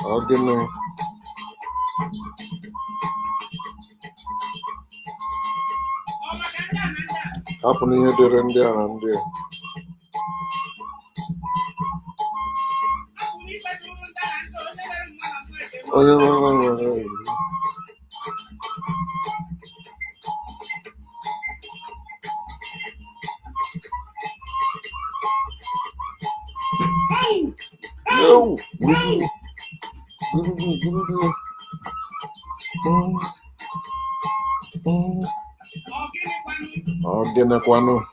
Ogene. Happening here, there and there and there. No. Ogene kwano.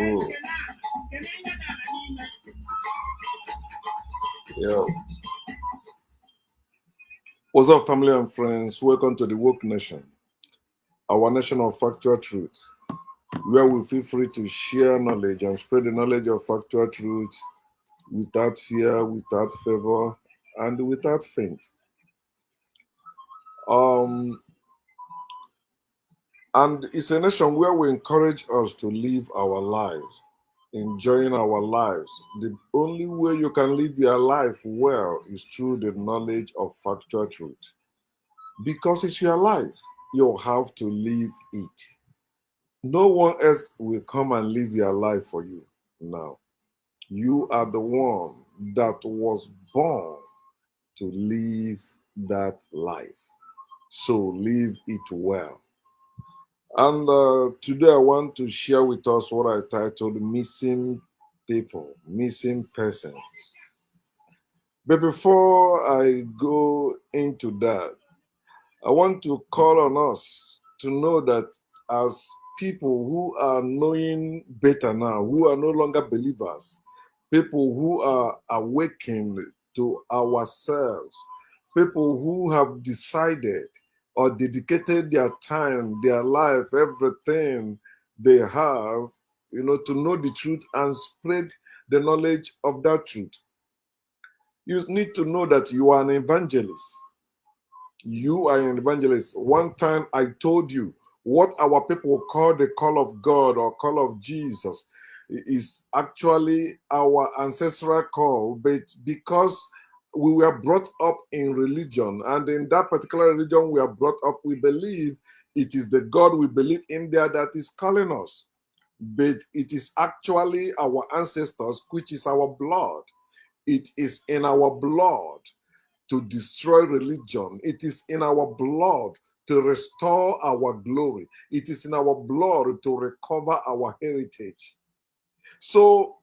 Oh. Yo. What's up, family and friends? Welcome to the Woke Nation, our nation of factual truth, where we feel free to share knowledge and spread the knowledge of factual truth without fear, without favor, and without faint. And it's a nation where we encourage us to live our lives, enjoying our lives. The only way you can live your life well is through the knowledge of factual truth. Because it's your life, you have to live it. No one else will come and live your life for you now. You are the one that was born to live that life. So live it well. And today I want to share with us what I titled Missing People, Missing Persons. But before I go into that, I want to call on us to know that as people who are knowing better now, who are no longer believers, people who are awakened to ourselves, people who have decided or dedicated their time, their life, everything they have, to know the truth and spread the knowledge of that truth. You need to know that you are an evangelist. You are an evangelist. One time I told you what our people call the call of God or call of Jesus is actually our ancestral call, but because we were brought up in religion, and in that particular religion we are brought up, we believe it is the God we believe in there that is calling us. But it is actually our ancestors, which is our blood. It is in our blood to destroy religion. It is in our blood to restore our glory. It is in our blood to recover our heritage. So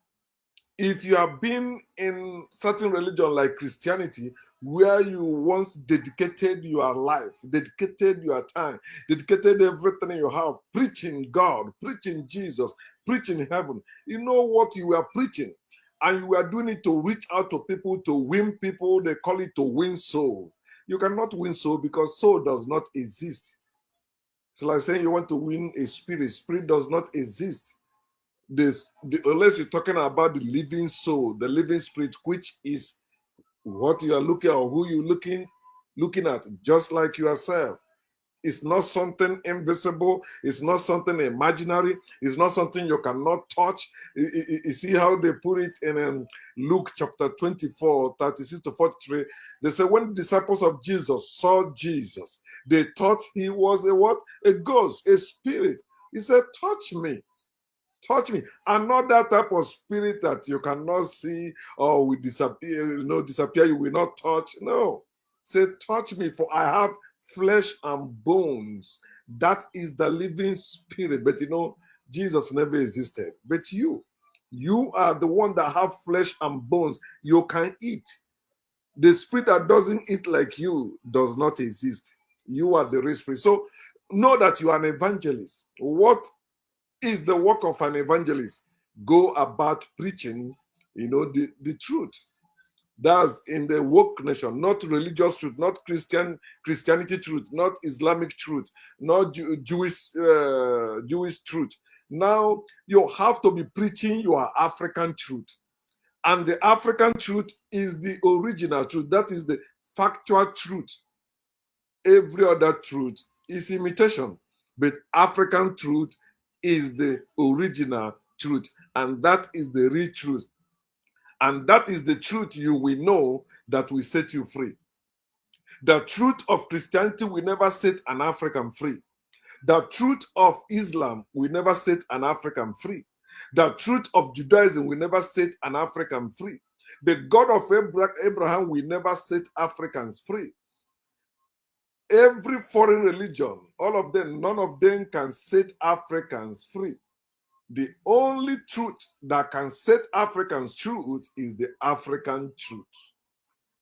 if you have been in certain religion like Christianity, where you once dedicated your life, dedicated your time, dedicated everything you have, preaching God, preaching Jesus, preaching heaven, you know what you were preaching? And you are doing it to reach out to people, to win people. They call it to win souls. You cannot win soul because soul does not exist. It's like saying you want to win a spirit. Spirit does not exist. Unless you're talking about the living soul, the living spirit, which is what you are looking at or who you're looking at, just like yourself. It's not something invisible. It's not something imaginary. It's not something you cannot touch. You see how they put it in Luke chapter 24, 36 to 43. They say when the disciples of Jesus saw Jesus, they thought he was a what? A ghost, a spirit. He said, touch me. Touch me. And not that type of spirit that you cannot see or will disappear, disappear, you will not touch. No. Say, touch me, for I have flesh and bones. That is the living spirit. But Jesus never existed. But you are the one that have flesh and bones. You can eat. The spirit that doesn't eat like you does not exist. You are the real spirit. So know that you are an evangelist. What is the work of an evangelist? Go about preaching, the truth. That's in the woke nation, not religious truth, not Christianity truth, not Islamic truth, not Jewish truth. Now you have to be preaching your African truth. And the African truth is the original truth. That is the factual truth. Every other truth is imitation, but African truth is the original truth, and that is the real truth. And that is the truth you will know that will set you free. The truth of Christianity will never set an African free. The truth of Islam will never set an African free. The truth of Judaism will never set an African free. The God of Abraham will never set Africans free. Every foreign religion, all of them, none of them can set Africans free. The only truth that can set Africans truth is the African truth.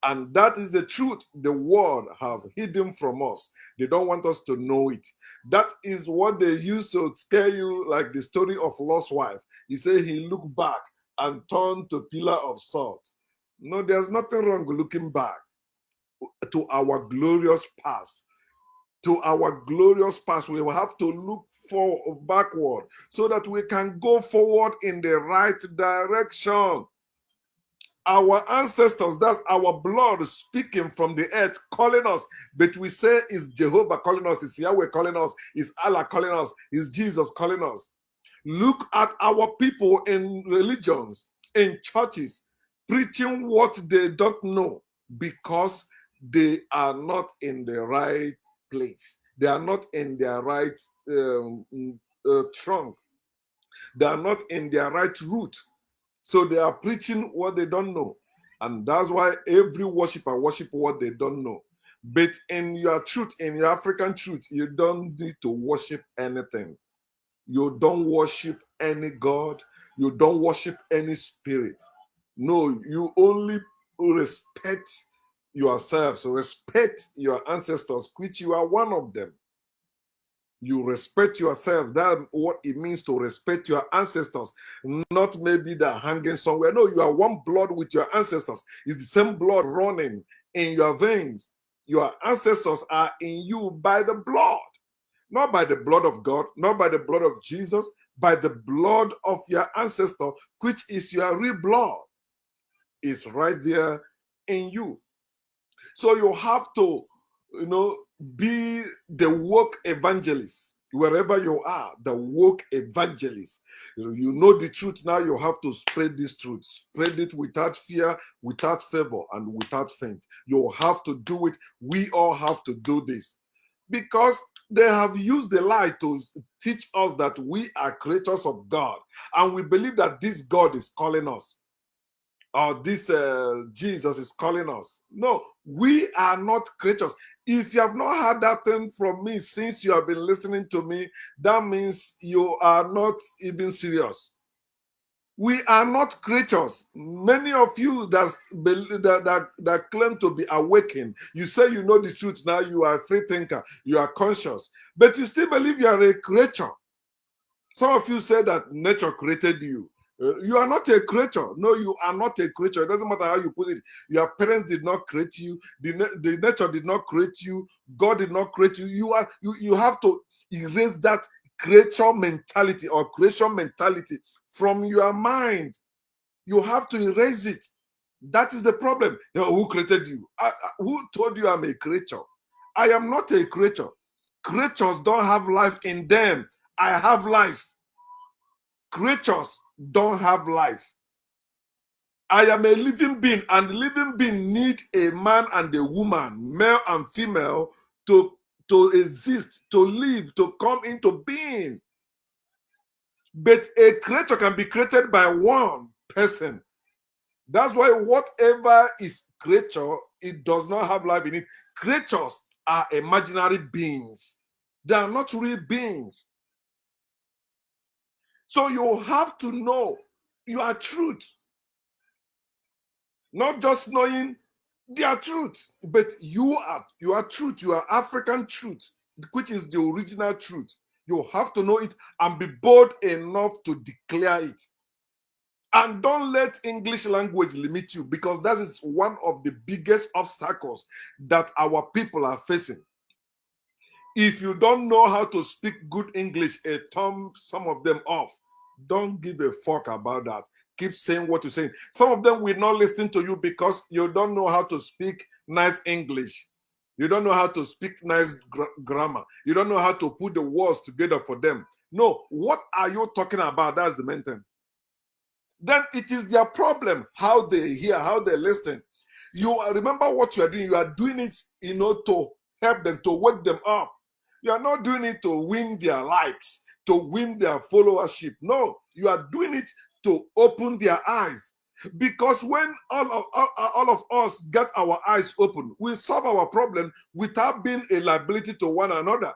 And that is the truth the world have hidden from us. They don't want us to know it. That is what they used to scare you, like the story of lost wife. He said he looked back and turned to pillar of salt. No, there's nothing wrong with looking back to our glorious past. To our glorious past, we will have to look backward so that we can go forward in the right direction. Our ancestors, that's our blood speaking from the earth, calling us. But we say it's Jehovah calling us, it's Yahweh calling us, it's Allah calling us, it's Jesus calling us. Look at our people in religions, in churches, preaching what they don't know because they are not in the right place. They are not in their right trunk. They are not in their right route. So they are preaching what they don't know. And that's why every worshiper worship what they don't know. But in your truth, in your African truth, you don't need to worship anything. You don't worship any God. You don't worship any spirit. No, you only respect yourselves, respect your ancestors, which you are one of them. You respect yourself. That's what it means to respect your ancestors. Not maybe they're hanging somewhere. No, you are one blood with your ancestors. It's the same blood running in your veins. Your ancestors are in you by the blood. Not by the blood of God, not by the blood of Jesus, by the blood of your ancestor, which is your real blood. It's right there in you. So you have to, be the woke evangelist. Wherever you are, the woke evangelist. You know the truth now, you have to spread this truth. Spread it without fear, without favor, and without faint. You have to do it. We all have to do this. Because they have used the lie to teach us that we are creatures of God. And we believe that this God is calling us. Or this Jesus is calling us. No, we are not creatures. If you have not heard that thing from me since you have been listening to me, that means you are not even serious. We are not creatures. Many of you that claim to be awakened, you say you know the truth now, you are a free thinker, you are conscious, but you still believe you are a creature. Some of you say that nature created you. You are not a creature. No, you are not a creature. It doesn't matter how you put it. Your parents did not create you. The nature did not create you. God did not create you. You have to erase that creature mentality or creation mentality from your mind. You have to erase it. That is the problem. Who created you? Who told you I'm a creature? I am not a creature. Creatures don't have life in them. I have life. Creatures don't have life. I am a living being, and living being need a man and a woman, male and female, to exist, to live, to come into being. But a creature can be created by one person. That's why whatever is creature, it does not have life in it. Creatures are imaginary beings. They are not real beings. So you have to know your truth. Not just knowing their truth, but you are truth, you are African truth, which is the original truth. You have to know it and be bold enough to declare it. And don't let English language limit you, because that is one of the biggest obstacles that our people are facing. If you don't know how to speak good English, it turns some of them off. Don't give a fuck about that. Keep saying what you're saying. Some of them will not listen to you because you don't know how to speak nice English. You don't know how to speak nice grammar. You don't know how to put the words together for them. No, what are you talking about? That's the main thing. Then it is their problem, how they hear, how they listen. You remember what you are doing. You are doing it, to help them, to wake them up. You are not doing it to win their likes, to win their followership. No, you are doing it to open their eyes. Because when all of us get our eyes open, we solve our problem without being a liability to one another.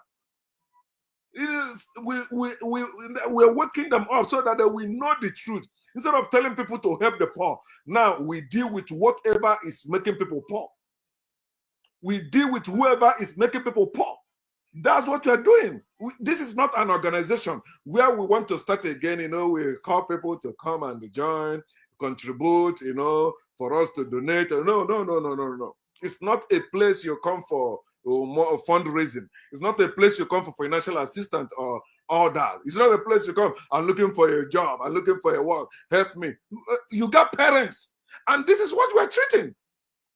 It is we're waking them up so that they will know the truth. Instead of telling people to help the poor, now we deal with whatever is making people poor. We deal with whoever is making people poor. That's what we're doing. This is not an organization where we want to start again. We call people to come and join, contribute, for us to donate. No. It's not a place you come for more fundraising. It's not a place you come for financial assistance or all that. It's not a place you come, I'm looking for a job, I'm looking for a work, help me. You got parents, and this is what we're treating,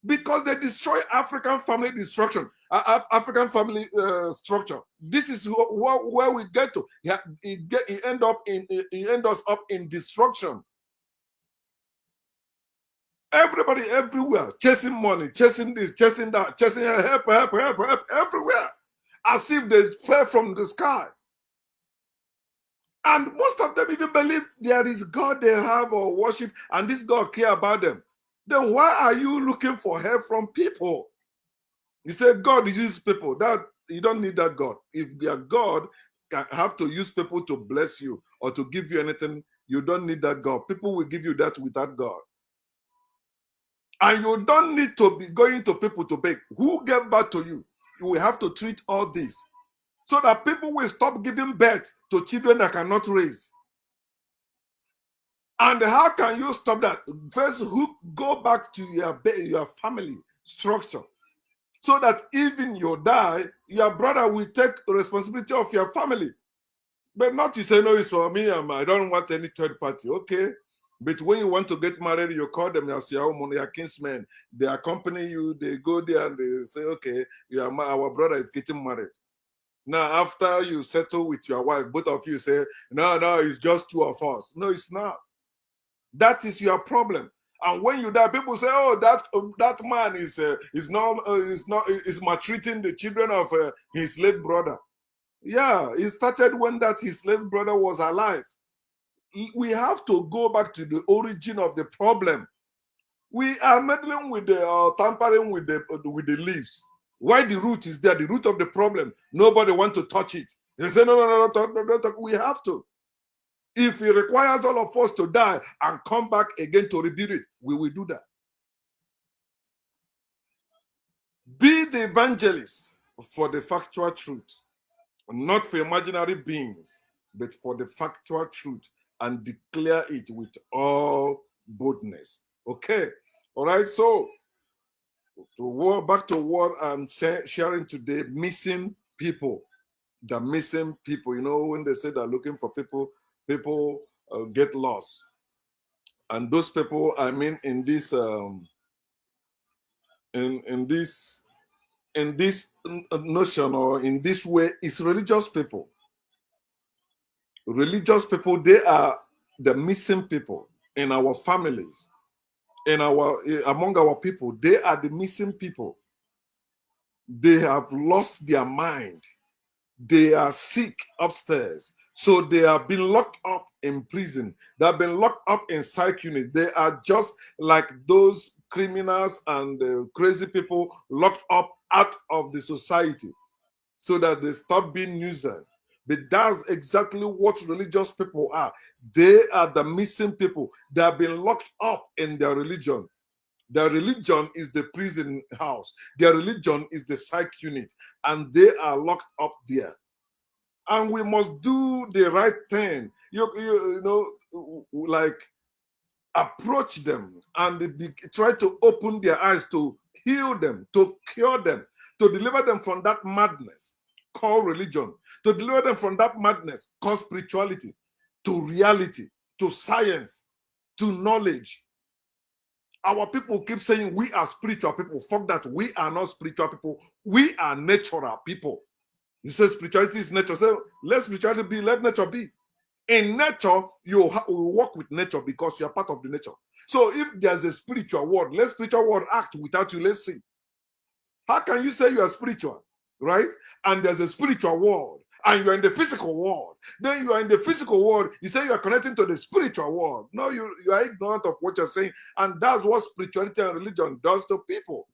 because they destroy African family destruction, African family structure. This is where we get to. It ends us up in destruction. Everybody everywhere chasing money, chasing this, chasing that, chasing help everywhere, as if they fell from the sky. And most of them even believe there is God they have or worship, and this God care about them. Then why are you looking for help from people? You say God uses people. That you don't need that God. If your God can have to use people to bless you or to give you anything, you don't need that God. People will give you that without God. And you don't need to be going to people to beg. Who gave back to you? You will have to treat all this so that people will stop giving birth to children that cannot raise. And how can you stop that? First, go back to your family structure, so that even you die, your brother will take responsibility of your family. But not you say, no, it's for me, I don't want any third party. Okay. But when you want to get married, you call them as your kinsmen. They accompany you, they go there and they say, okay, our brother is getting married. Now, after you settle with your wife, both of you say, no, it's just two of us. No, it's not. That is your problem. And when you die, people say, oh, that man is maltreating the children of his late brother. Yeah, it started when his late brother was alive. We have to go back to the origin of the problem. We are meddling with the tampering with the leaves. Why the root is there? The root of the problem. Nobody wants to touch it. They say, no, we have to. If it requires all of us to die and come back again to rebuild it, we will do that. Be the evangelist for the factual truth, not for imaginary beings, but for the factual truth, and declare it with all boldness. Okay, all right. So, back to what I'm sharing today: missing people. The missing people. When they say they're looking for people, people get lost, and those people, I mean, in this notion, or in this way, is religious people. Religious people, they are the missing people in our families, among our people. They are the missing people. They have lost their mind. They are sick upstairs. So they have been locked up in prison. They have been locked up in psych units. They are just like those criminals and crazy people locked up out of the society, so that they stop being nuisance. But that's exactly what religious people are. They are the missing people. They have been locked up in their religion. Their religion is the prison house. Their religion is the psych unit, and they are locked up there. And we must do the right thing. Like approach them and try to open their eyes, to heal them, to cure them, to deliver them from that madness called religion, to deliver them from that madness called spirituality, to reality, to science, to knowledge. Our people keep saying we are spiritual people. Fuck that. We are not spiritual people. We are natural people. You say spirituality is nature. So let spirituality be, let nature be. In nature, you will work with nature because you are part of the nature. So if there's a spiritual world, let spiritual world act without you. Let's see. How can you say you are spiritual, right? And there's a spiritual world, and you're in the physical world. Then you are in the physical world. You say you are connecting to the spiritual world. No, you are ignorant of what you're saying. And that's what spirituality and religion does to people.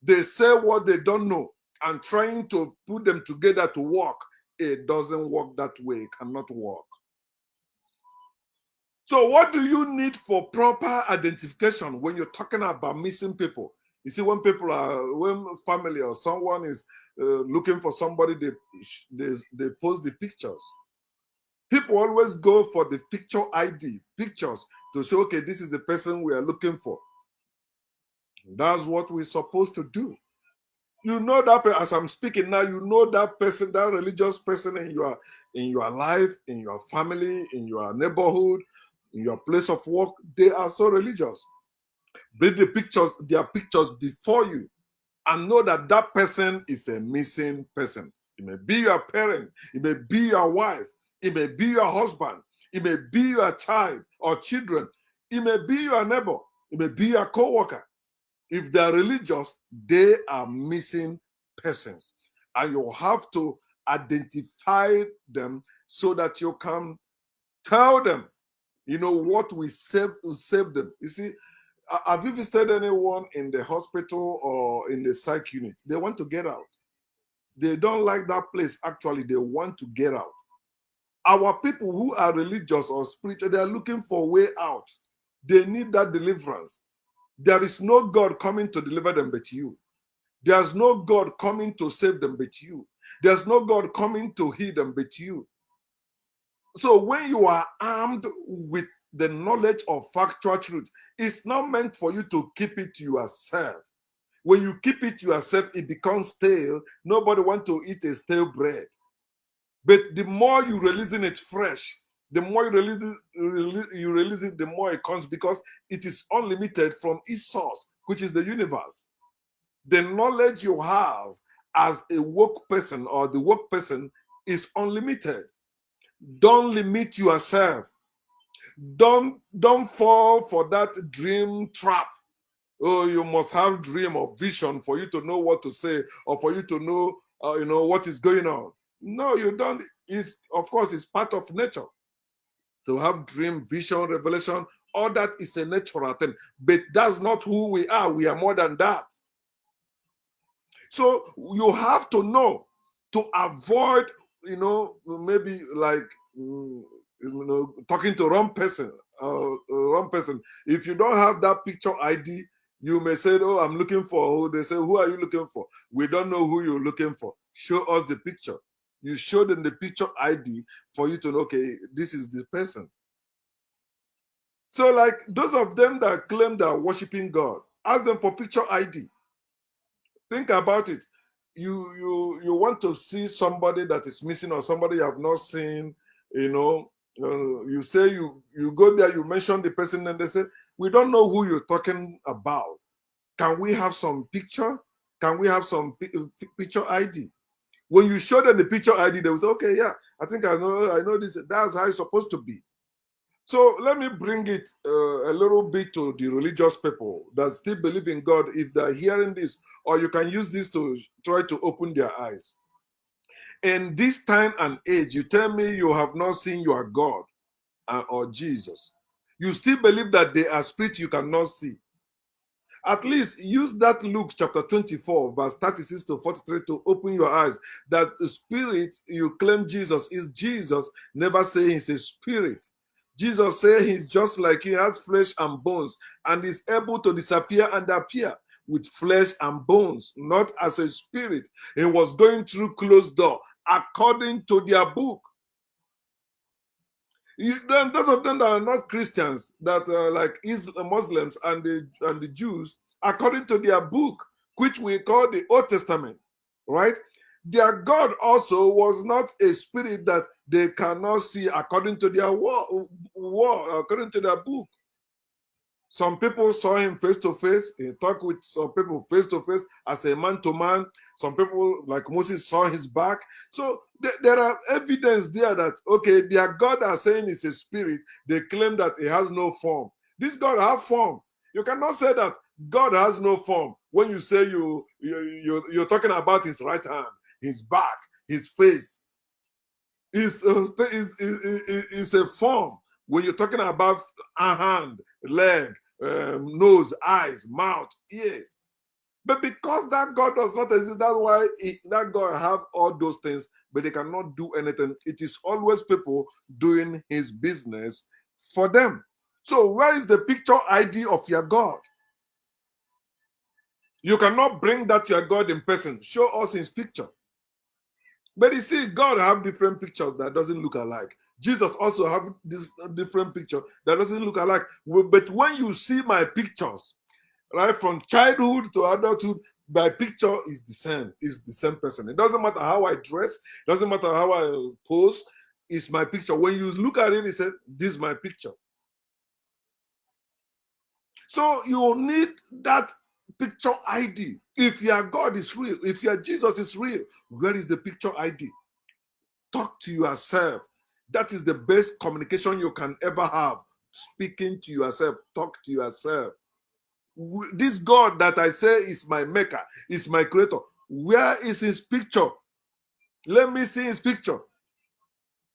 They say what they don't know and trying to put them together to work. It doesn't work that way. It cannot work. So what do you need for proper identification when you're talking about missing people? You see, when family or someone is looking for somebody, they post the pictures. People always go for the picture ID, pictures, to say, okay, this is the person we are looking for. That's what we're supposed to do. You know that, as I'm speaking now, you know that person, that religious person in your life, in your family, in your neighborhood, in your place of work. They are so religious. Bring their pictures before you, and know that that person is a missing person. It may be your parent, it may be your wife, it may be your husband, it may be your child or children, it may be your neighbor, it may be your co-worker. If they're religious, they are missing persons. And you have to identify them so that you can tell them, you know, what will save them. You see, have you visited anyone in the hospital or in the psych unit? They want to get out. They don't like that place. Actually, they want to get out. Our people who are religious or spiritual, they are looking for a way out. They need that deliverance. There is no God coming to deliver them but you. There's no God coming to save them but you. There's no God coming to heal them but you. So when you are armed with the knowledge of factual truth, it's not meant for you to keep it to yourself. When you keep it to yourself, it becomes stale. Nobody wants to eat a stale bread. But the more you releasing it fresh, the more you release it, the more it comes, because it is unlimited from its source, which is the universe. The knowledge you have as a woke person or the woke person is unlimited. Don't limit yourself. Don't fall for that dream trap. Oh, you must have dream or vision for you to know what to say or for you to know, what is going on. No, you don't. Of course, it's part of nature to have dream, vision, revelation. All that is a natural thing, but that's not who we are. We are more than that. So you have to know to avoid, maybe like, talking to wrong person. If you don't have that picture ID, you may say, oh, I'm looking for who. They say, who are you looking for? We don't know who you're looking for. Show us the picture. You show them the picture ID for you to know, okay, this is the person. So like those of them that claim they're worshiping God, ask them for picture ID. Think about it. You want to see somebody that is missing or somebody you have not seen, you say you go there, you mention the person, and they say, we don't know who you're talking about. Can we have some picture? Can we have some picture ID? When you show them the picture ID, they will say, okay, yeah, I think I know this. That's how it's supposed to be. So let me bring it a little bit to the religious people that still believe in God. If they're hearing this, or you can use this to try to open their eyes. In this time and age, you tell me you have not seen your God or Jesus. You still believe that they are spirit you cannot see. At least use that Luke chapter 24, verse 36 to 43 to open your eyes. That the spirit you claim Jesus is Jesus, never say he's a spirit. Jesus said he's just like he has flesh and bones and is able to disappear and appear with flesh and bones, not as a spirit. He was going through closed door according to their book. Then those of them that are not Christians, that are like Muslims and the Jews, according to their book, which we call the Old Testament, right? Their God also was not a spirit that they cannot see according to their according to their book. Some people saw him face to face. He talked with some people face to face as a man to man. Some people, like Moses, saw his back. So there are evidence there that, okay, their God are saying is a spirit. They claim that he has no form. This God has form. You cannot say that God has no form when you say you're talking about his right hand, his back, his face. Is a form when you're talking about a hand, leg, nose, eyes, mouth, ears. But because that God does not exist, that's why that God have all those things, but they cannot do anything. It is always people doing his business for them. So where is the picture ID of your God? You cannot bring that to your God in person. Show us his picture. But you see, God have different pictures that doesn't look alike. Jesus also have this different picture that doesn't look alike. But when you see my pictures, right, from childhood to adulthood, my picture is the same. It's the same person. It doesn't matter how I dress. It doesn't matter how I pose. It's my picture. When you look at it, you say, this is my picture. So you need that picture ID. If your God is real, if your Jesus is real, where is the picture ID? Talk to yourself. That is the best communication you can ever have. Speaking to yourself. Talk to yourself. This God that I say is my maker, is my creator. Where is his picture? Let me see his picture.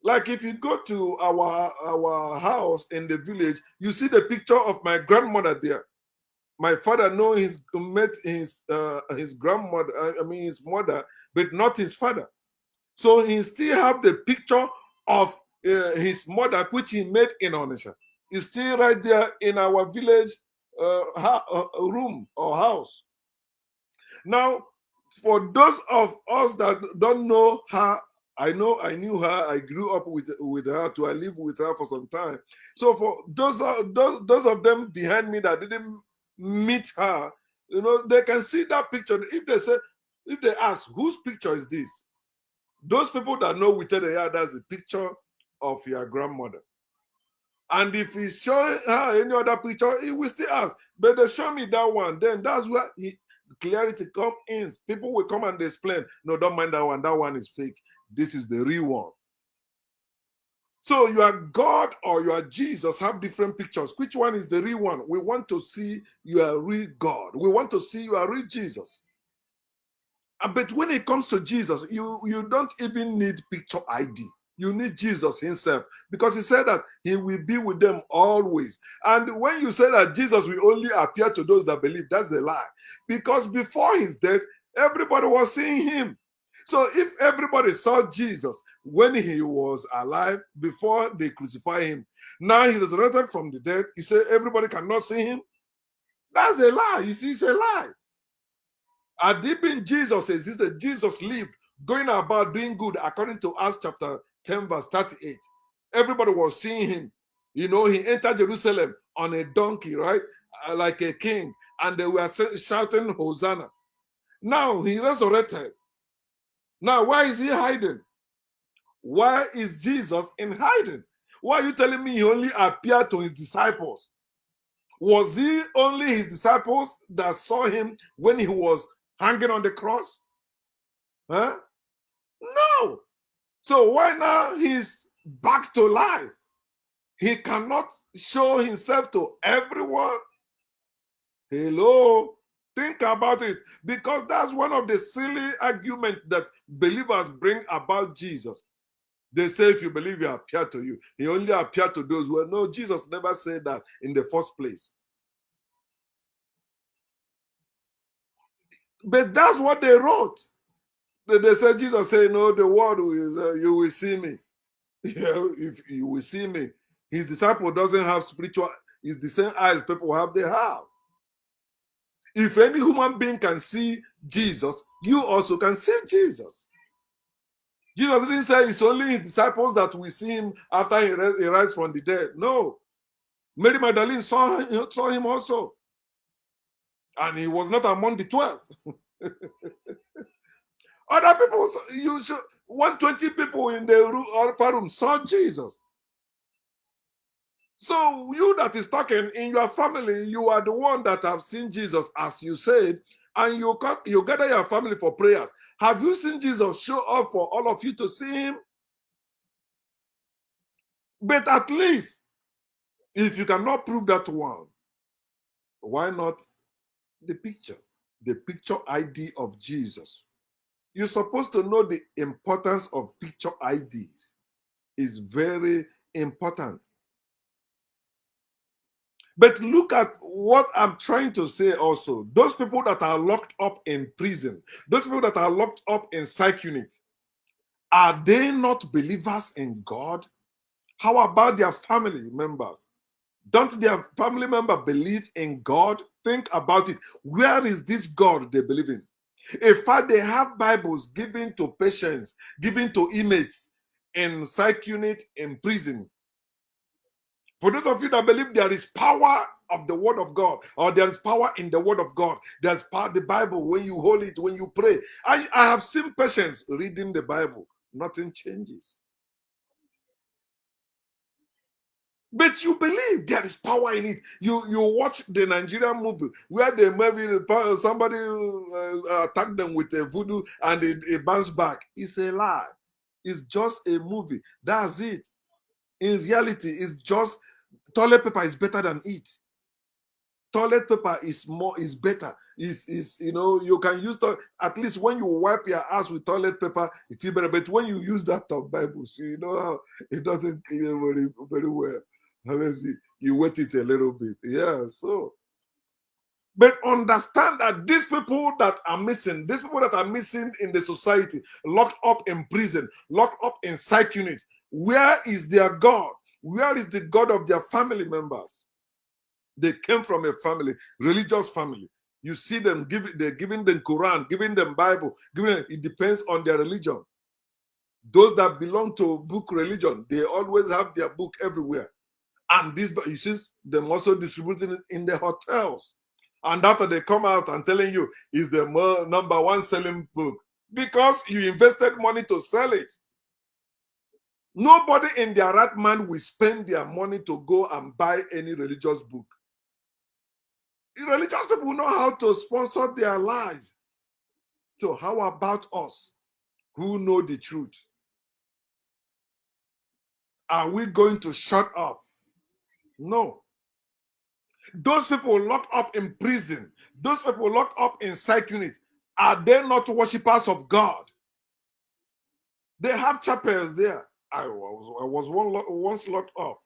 Like if you go to our house in the village, you see the picture of my grandmother there. My father met his grandmother, his mother, but not his father. So he still have the picture of his mother, which he made in Onisha. It's still right there in our village room or house. Now, for those of us that don't know her, I knew her. I grew up with her. I lived with her for some time. So for those of them behind me that didn't meet her, they can see that picture. If they ask, whose picture is this? Those people that know we tell her that's the picture of your grandmother. And if he show her any other picture, he will still ask. But they show me that one, then that's where clarity comes in. People will come and explain, no, don't mind that one. That one is fake. This is the real one. So your God or your Jesus have different pictures. Which one is the real one? We want to see your real God. We want to see your real Jesus. But when it comes to Jesus, you don't even need picture ID. You need Jesus himself, because he said that he will be with them always. And when you say that Jesus will only appear to those that believe, that's a lie. Because before his death, everybody was seeing him. So if everybody saw Jesus when he was alive, before they crucified him, now he resurrected from the dead, you say everybody cannot see him? That's a lie. You see, it's a lie. Had it been Jesus existed, Jesus lived, going about doing good, according to Acts chapter 10, verse 38. Everybody was seeing him. He entered Jerusalem on a donkey, right? Like a king. And they were shouting, Hosanna. Now he resurrected. Now, why is he hiding? Why is Jesus in hiding? Why are you telling me he only appeared to his disciples? Was he only his disciples that saw him when he was hanging on the cross? Huh? No. So why now he's back to life? He cannot show himself to everyone. Hello? Think about it. Because that's one of the silly arguments that believers bring about Jesus. They say if you believe, he appeared to you. He only appeared to those who no, Jesus never said that in the first place. But that's what they wrote. They said, Jesus said, no, the world will, you will see me. Yeah, if you will see me. His disciple doesn't have spiritual, it's the same eyes people have, they have. If any human being can see Jesus, you also can see Jesus. Jesus didn't say it's only his disciples that will see him after he rise from the dead. No. Mary Magdalene saw him also. And he was not among the 12. Other people, 120 people in the upper room saw Jesus. So you that is talking in your family, you are the one that have seen Jesus, as you said, and you gather your family for prayers. Have you seen Jesus show up for all of you to see him? But at least, if you cannot prove that one, why not the picture? The picture ID of Jesus. You're supposed to know the importance of picture IDs. It's very important. But look at what I'm trying to say also. Those people that are locked up in prison, those people that are locked up in psych unit, are they not believers in God? How about their family members? Don't their family member believe in God? Think about it. Where is this God they believe in? In fact, they have Bibles given to patients, given to inmates in psych unit, in prison. For those of you that believe there is power of the word of God, or there is power in the word of God, there's power the Bible when you hold it, when you pray. I have seen patients reading the Bible, nothing changes. But you believe there is power in it. You watch the Nigerian movie where they maybe somebody attacked them with a voodoo and it bounced back. It's a lie. It's just a movie. That's it. In reality, it's just toilet paper is better than it. Toilet paper is better. Is you can use at least when you wipe your ass with toilet paper, you feel better. But when you use that of Bible, you know how it doesn't clear very, very well. Unless you wet it a little bit. Yeah, so. But understand that these people that are missing in the society, locked up in prison, locked up in psych units, where is their God? Where is the God of their family members? They came from a family, religious family. You see them they're giving them Quran, giving them Bible, it depends on their religion. Those that belong to book religion, they always have their book everywhere. And this, you see them also distributing it in the hotels. And after they come out and telling you is the number one selling book because you invested money to sell it. Nobody in their right mind will spend their money to go and buy any religious book. Religious people know how to sponsor their lives. So how about us who know the truth? Are we going to shut up? No. Those people locked up in prison, those people locked up in psych units, are they not worshippers of God? They have chapels there. I was once locked up.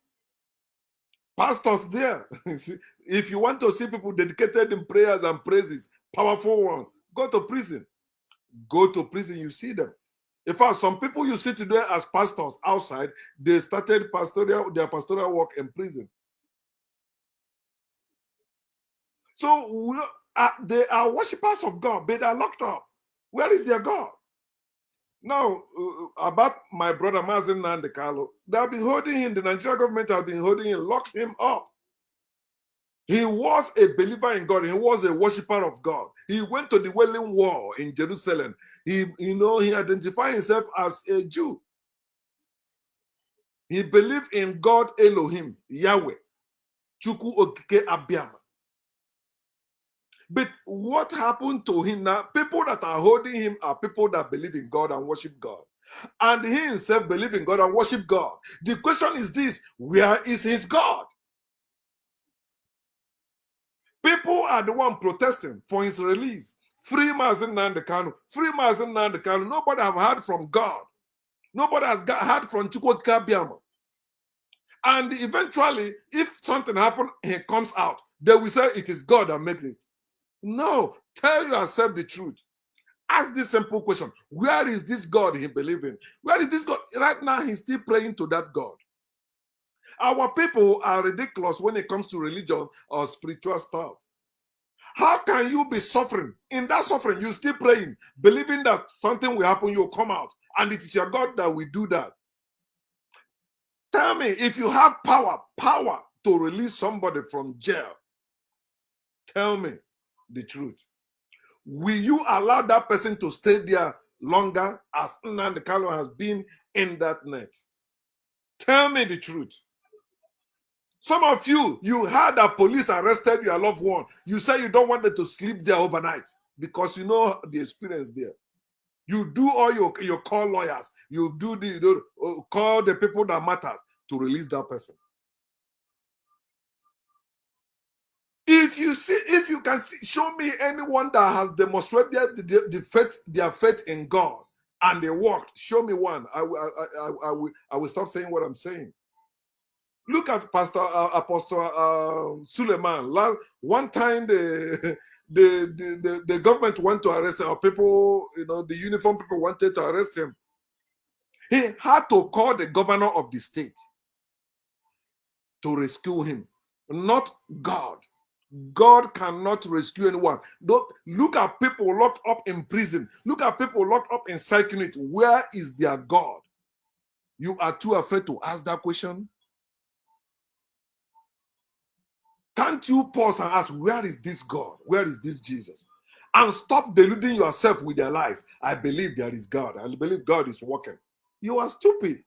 Pastors there. If you want to see people dedicated in prayers and praises, powerful one, go to prison. Go to prison, you see them. In fact, some people you see today as pastors outside, they started their pastoral work in prison. So they are worshippers of God, but they are locked up. Where is their God? Now, about my brother Mazi Nnamdi Kanu, they have been holding him, the Nigerian government has been holding him, locked him up. He was a believer in God. He was a worshiper of God. He went to the Wailing Wall in Jerusalem. He identified himself as a Jew. He believed in God Elohim, Yahweh, Chukwu Okike Abiyama. But what happened to him now? People that are holding him are people that believe in God and worship God. And he himself believes in God and worship God. The question is this: where is his God? People are the one protesting for his release. Free Mazi Nnamdi Kanu. Free Mazi Nnamdi Kanu. Nobody have heard from God. Nobody has heard from Chukwu Okike Abiyama. And eventually, if something happens, he comes out. They will say it is God that made it. No, tell yourself the truth. Ask this simple question: where is this God he believes in? Where is this God? Right now, he's still praying to that God. Our people are ridiculous when it comes to religion or spiritual stuff. How can you be suffering? In that suffering, you still praying, believing that something will happen, you'll come out, and it is your God that will do that. Tell me, if you have power to release somebody from jail, tell me the truth. Will you allow that person to stay there longer as Nnamdi Kanu has been in that net? Tell me the truth. Some of you, you heard that police arrested your loved one. You say you don't want them to sleep there overnight because you know the experience there. You do all your call lawyers. You do call the people that matters to release that person. If you can show me anyone that has demonstrated their faith in God and they worked, show me one. I will stop saying what I'm saying. Look at Apostle Suleiman. One time the government went to arrest him, or people, the uniform people wanted to arrest him. He had to call the governor of the state to rescue him, not God. God cannot rescue anyone. Don't look at people locked up in prison. Look at people locked up in psych unit. Where is their God? You are too afraid to ask that question. Can't you pause and ask, where is this God? Where is this Jesus? And stop deluding yourself with their lies. I believe there is God. I believe God is working. You are stupid.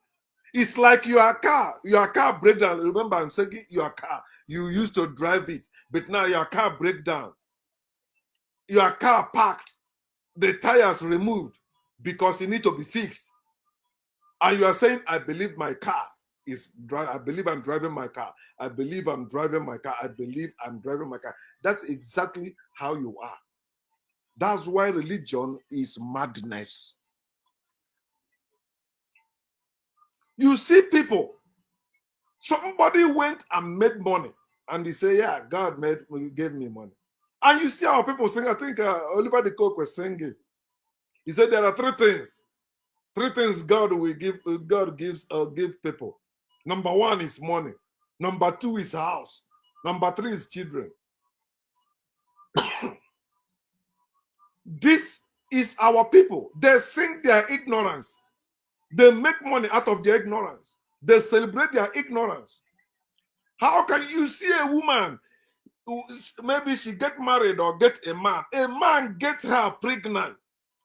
It's like your car break down. Remember, I'm saying your car. You used to drive it, but now your car break down. Your car parked, the tires removed because it need to be fixed. And you are saying, I believe my car is I believe I'm driving my car. I believe I'm driving my car. I believe I'm driving my car. That's exactly how you are. That's why religion is madness. You see people, somebody went and made money, and they say, yeah, God gave me money. And you see how people sing. I think Oliver de Coke was singing. He said there are three things. Three things God will give. God give people. Number one is money. Number two is house. Number three is children. This is our people. They sing their ignorance. They make money out of their ignorance. They celebrate their ignorance. How can you see a woman who maybe she get married or get a man gets her pregnant,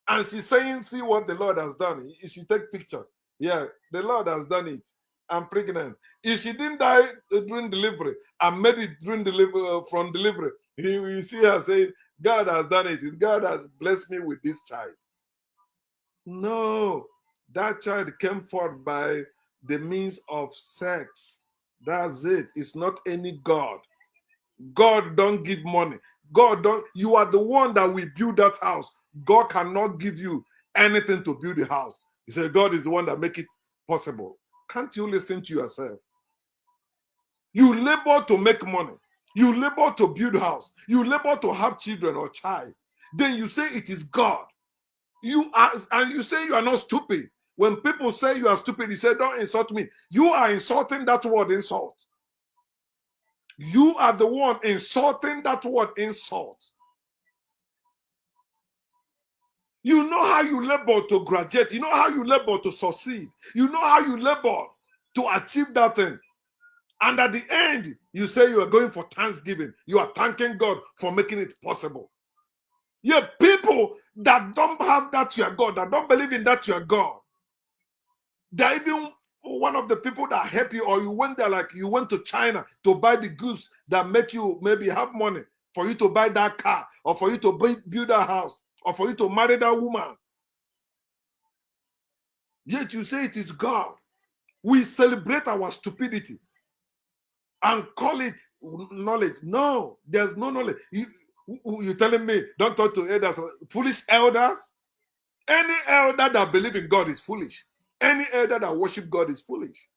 and she's saying, see what the Lord has done. She take picture. Yeah, the Lord has done it. I'm pregnant. If she didn't die during delivery and made it during from delivery, you see her saying, God has done it. God has blessed me with this child. No, that child came forth by the means of sex. That's it. It's not any God. God don't give money. God don't. You are the one that will build that house. God cannot give you anything to build the house. He said God is the one that make it possible. Can't you listen to yourself? You labor to make money. You labor to build a house. You labor to have children or child. Then you say it is God. You are, and you say you are not stupid. When people say you are stupid, you say, don't insult me. You are insulting that word insult. You are the one insulting that word insult. You know how you labor to graduate. You know how you labor to succeed. You know how you labor to achieve that thing. And at the end, you say you are going for Thanksgiving. You are thanking God for making it possible. Yeah, people that don't have that you are God, that don't believe in that you are God, they're even one of the people that help you, or you went there, like you went to China to buy the goods that make you maybe have money for you to buy that car, or for you to build that house, or for you to marry that woman. Yet you say it is God. We celebrate our stupidity and call it knowledge. No, there's no knowledge. You're telling me don't talk to elders, foolish elders? Any elder that believes in God is foolish. Any elder that worship God is foolish.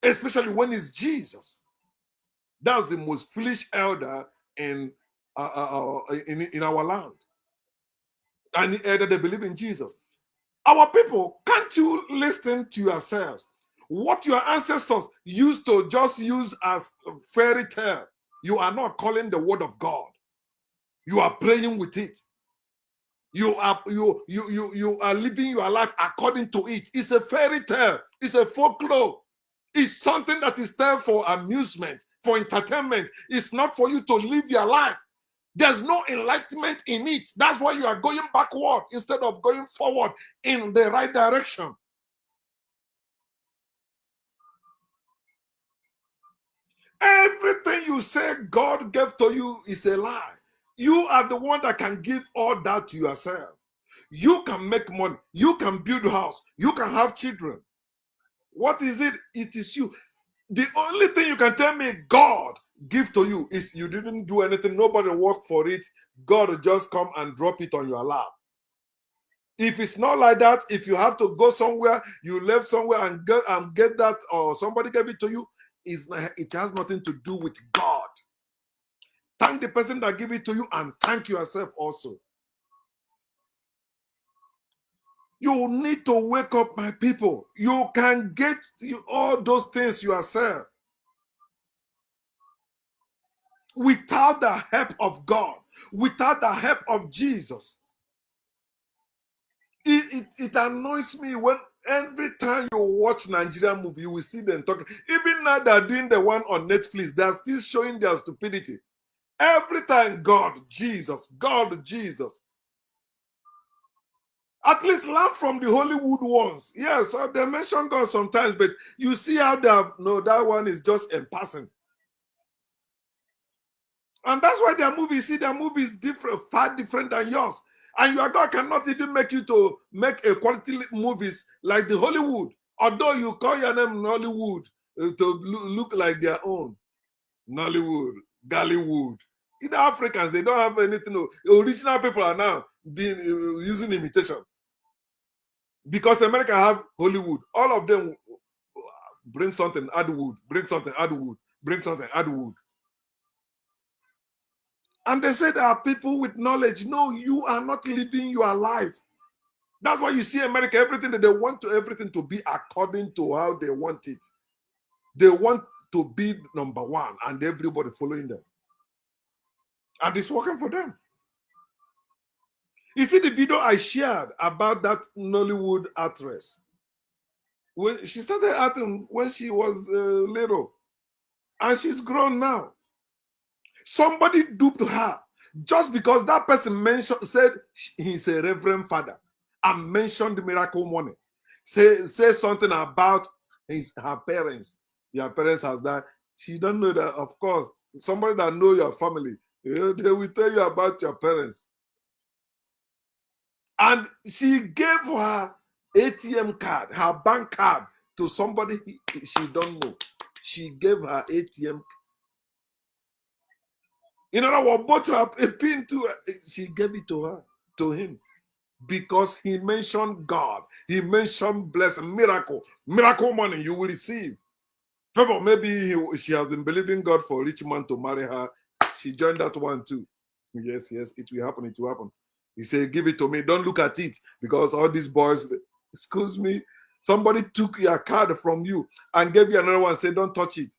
Especially when it's Jesus. That's the most foolish elder in our land. Any elder that believe in Jesus. Our people, can't you listen to yourselves? What your ancestors used to just use as a fairy tale, you are not calling the word of God. You are praying with it. You are living your life according to it. It's a fairy tale. It's a folklore. It's something that is there for amusement, for entertainment. It's not for you to live your life. There's no enlightenment in it. That's why you are going backward instead of going forward in the right direction. Everything you say God gave to you is a lie. You are the one that can give all that to yourself. You can make money. You can build a house. You can have children. What is it? It is you. The only thing you can tell me God give to you is you didn't do anything. Nobody worked for it. God just come and drop it on your lap. If it's not like that, if you have to go somewhere, you left somewhere and get that, or somebody gave it to you, it has nothing to do with God. Thank the person that gave it to you and thank yourself also. You need to wake up, my people. You can get all those things yourself without the help of God, without the help of Jesus. It annoys me when every time you watch Nigerian movie, you will see them talking. Even now they're doing the one on Netflix, they're still showing their stupidity. Every time, God, Jesus, God, Jesus. At least learn from the Hollywood ones. Yes, they mention God sometimes, but you see how that one is just in passing. And that's why their movies, see, their movies different, far different than yours. And your God cannot even make you to make a quality movies like the Hollywood. Although you call your name Nollywood to look like their own. Nollywood, Gollywood. In the Africans, they don't have anything. Original people are now being using imitation. Because America have Hollywood. All of them bring something, add wood, bring something, add wood, bring something, add wood. And they say there are people with knowledge. No, you are not living your life. That's why you see America, everything that they want everything to be according to how they want it. They want to be number one and everybody following them. And it's working for them. You see the video I shared about that Nollywood actress? When she started acting when she was little. And she's grown now. Somebody duped her just because that person said he's a reverend father and mentioned the miracle money. Say something about her parents. Your parents has died. She don't know that, of course. Somebody that know your family, they will tell you about your parents. And she gave her ATM card, her bank card, to somebody she don't know. She gave her ATM. In other words, bought her a pin to her. She gave it to him, because he mentioned God. He mentioned blessing, miracle money you will receive. Favor, maybe she has been believing God for a rich man to marry her. She joined that one too. Yes, it will happen. It will happen. He said, give it to me. Don't look at it, because all these boys, excuse me, somebody took your card from you and gave you another one. Say, don't touch it.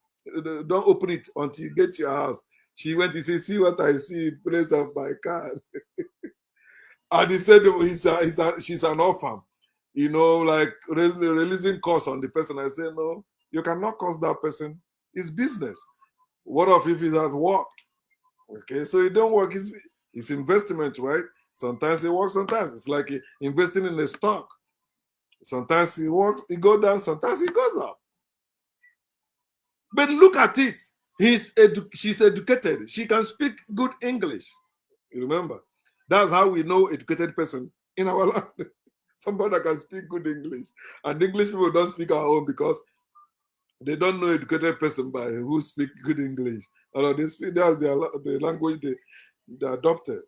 Don't open it until you get to your house. She went to say, see what I see in place of my card. And he said, she's an orphan. You know, like releasing costs on the person. I said, no, you cannot cost that person. It's business. What if it has worked? Okay, so it don't work. It's investment, right? Sometimes it works, sometimes it's like investing in a stock. Sometimes it works, it goes down, sometimes it goes up. But look at it. She's educated. She can speak good English. You remember? That's how we know educated person in our land. Somebody that can speak good English. And English people don't speak our own because they don't know educated person by who speak good English. They speak, that's the language they adopted.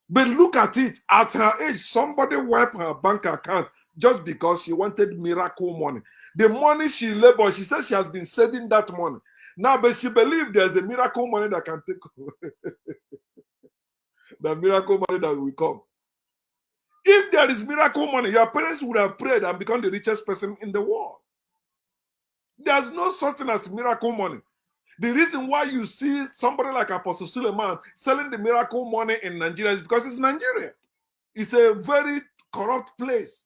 But look at it. At her age, somebody wiped her bank account just because she wanted miracle money. The money she labored, she said she has been saving that money. Now, but she believes there's a miracle money that can take the miracle money that will come. If there is miracle money, your parents would have prayed and become the richest person in the world. There's no such thing as miracle money. The reason why you see somebody like Apostle Suleiman selling the miracle money in Nigeria is because it's Nigeria. It's a very corrupt place.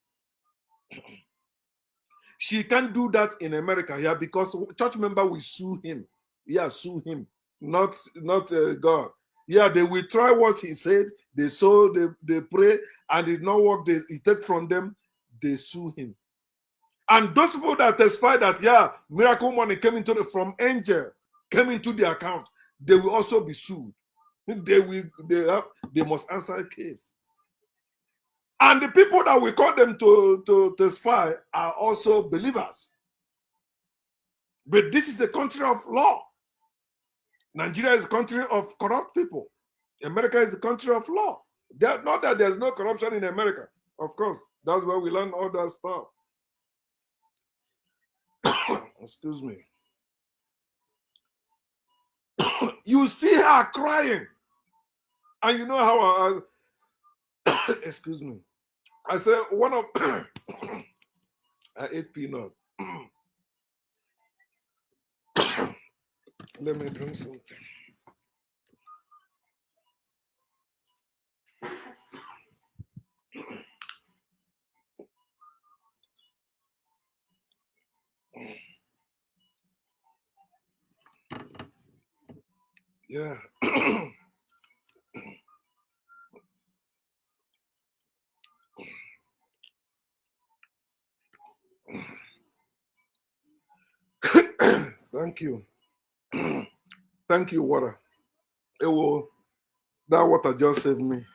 She can't do that in America here because church member will sue him. Yeah, sue him, not God. Yeah, they will try what he said. They sow, they pray, and it not work. He take from them. They sue him. And those people that testify that, yeah, miracle money came into from angel, came into the account, they will also be sued. They must answer a case. And the people that we call them to testify are also believers. But this is the country of law. Nigeria is a country of corrupt people. America is the country of law. Not that there's no corruption in America. Of course, that's where we learn all that stuff. Excuse me. You see her crying. And you know how excuse me. I said one of I ate peanut. Let me drink something. Yeah. Thank you. Thank you, water. That water just saved me,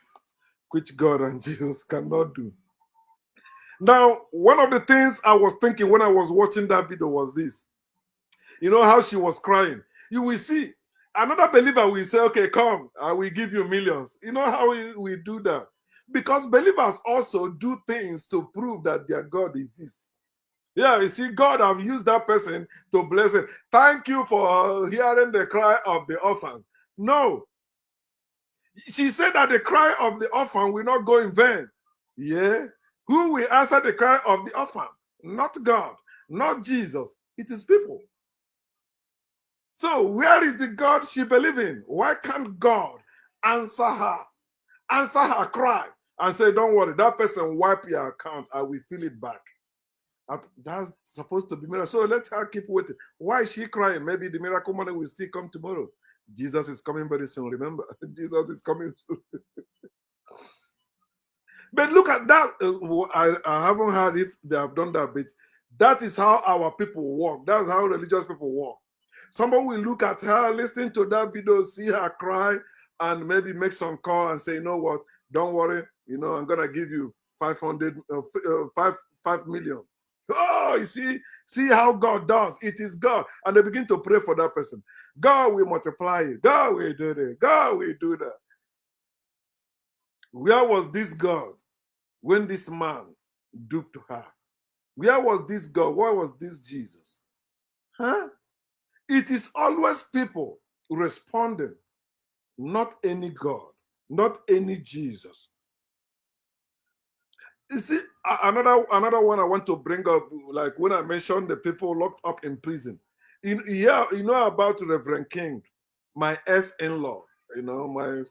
which God and Jesus cannot do. Now, one of the things I was thinking when I was watching that video was this. You know how she was crying. You will see another believer will say, okay, come, I will give you millions. You know how we do that? Because believers also do things to prove that their God exists. Yeah, you see, God have used that person to bless it. Thank you for hearing the cry of the orphan. No. She said that the cry of the orphan will not go in vain. Yeah. Who will answer the cry of the orphan? Not God, not Jesus. It is people. So where is the God she believes in? Why can't God answer her cry, and say, don't worry, that person wipe your account, I will fill it back. That's supposed to be miracle. So let her keep waiting. Why is she crying? Maybe the miracle money will still come tomorrow. Jesus is coming very soon. Remember, Jesus is coming soon. But look at that. I haven't heard if they have done that, but that is how our people walk. That's how religious people walk. Someone will look at her, listen to that video, see her cry, and maybe make some call and say, you know what, don't worry, you know, I'm gonna give you 5 million. Oh, you see how God does. It is God. And they begin to pray for that person. God will multiply it. God will do that. God will do that. Where was this God when this man duped her? Where was this God? Where was this Jesus? Huh? It is always people responding, not any God, not any Jesus. You see, another one I want to bring up, like when I mentioned the people locked up in prison. You know about Reverend King, my ex-in-law. You know,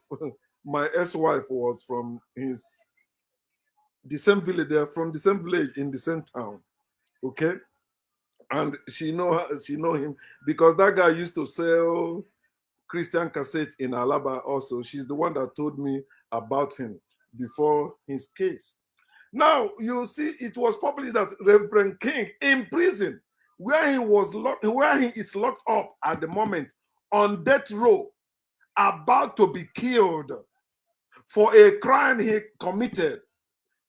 my ex-wife was from the same village. They're from the same village in the same town. Okay, and she know him because that guy used to sell Christian cassettes in Alaba. Also, she's the one that told me about him before his case. Now, you see, it was probably that Reverend King in prison, where he is locked up at the moment on death row, about to be killed for a crime he committed,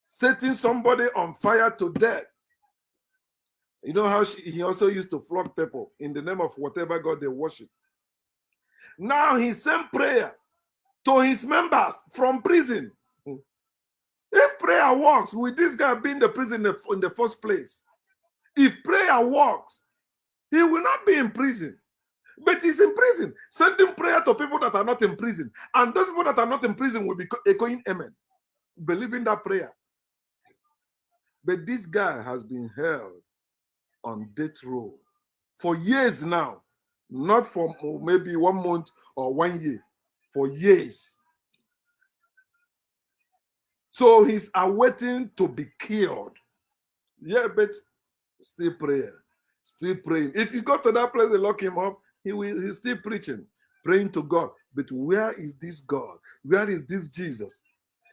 setting somebody on fire to death. You know how he also used to flog people in the name of whatever God they worship. Now he sent prayer to his members from prison. If prayer works, with this guy being the prison in the first place, if prayer works, he will not be in prison. But he's in prison, sending prayer to people that are not in prison. And those people that are not in prison will be echoing amen, believing that prayer. But this guy has been held on death row for years now, not for maybe 1 month or 1 year, for years. So he's awaiting to be killed. Yeah, but still prayer, still praying. If you go to that place, they lock him up, he's still preaching, praying to God. But where is this God? Where is this Jesus?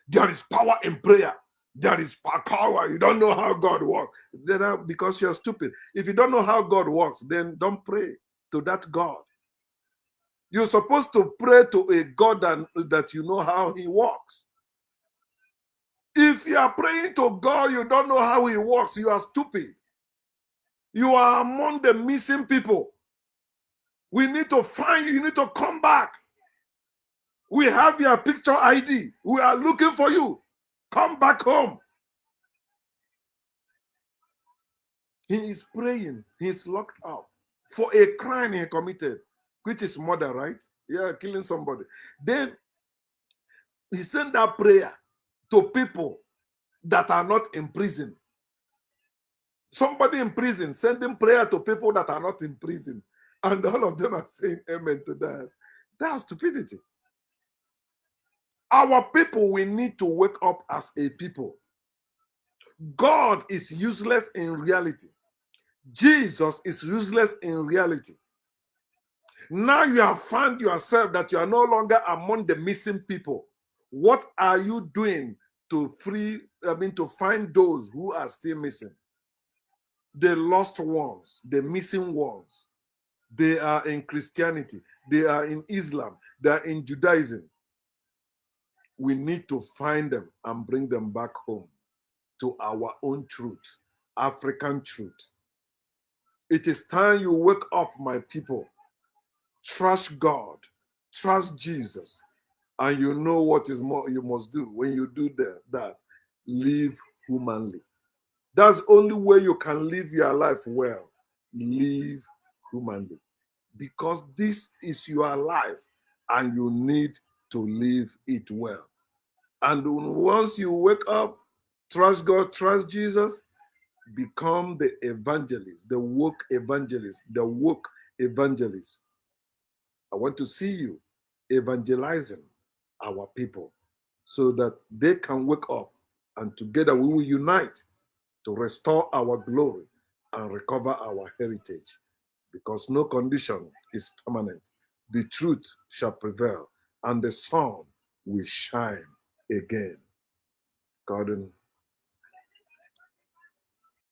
There is power in prayer. There is power. You don't know how God works. Because you're stupid. If you don't know how God works, then don't pray to that God. You're supposed to pray to a God that you know how he works. If you are praying to God, you don't know how he works, you are stupid. You are among the missing people. We need to find you. You need to come back. We have your picture ID. We are looking for you. Come back home. He is praying. He's locked up for a crime he committed, which is murder, right? Yeah, killing somebody. Then he sent that prayer to people that are not in prison. Somebody in prison sending prayer to people that are not in prison. And all of them are saying amen to that. That's stupidity. Our people, we need to wake up as a people. God is useless in reality. Jesus is useless in reality. Now you have found yourself that you are no longer among the missing people. What are you doing to find those who are still missing? The lost ones, the missing ones. They are in Christianity. They are in Islam. They are in Judaism. We need to find them and bring them back home to our own truth, African truth. It is time you wake up, my people. Trust God. Trust Jesus. And you know what is more you must do. When you do that, live humanly. That's the only way you can live your life well. Live humanly. Because this is your life and you need to live it well. And once you wake up, trust God, trust Jesus, become the evangelist, the woke evangelist, the woke evangelist. I want to see you evangelizing our people so that they can wake up and together we will unite to restore our glory and recover our heritage, because no condition is permanent. The truth shall prevail and the sun will shine again. Gordon.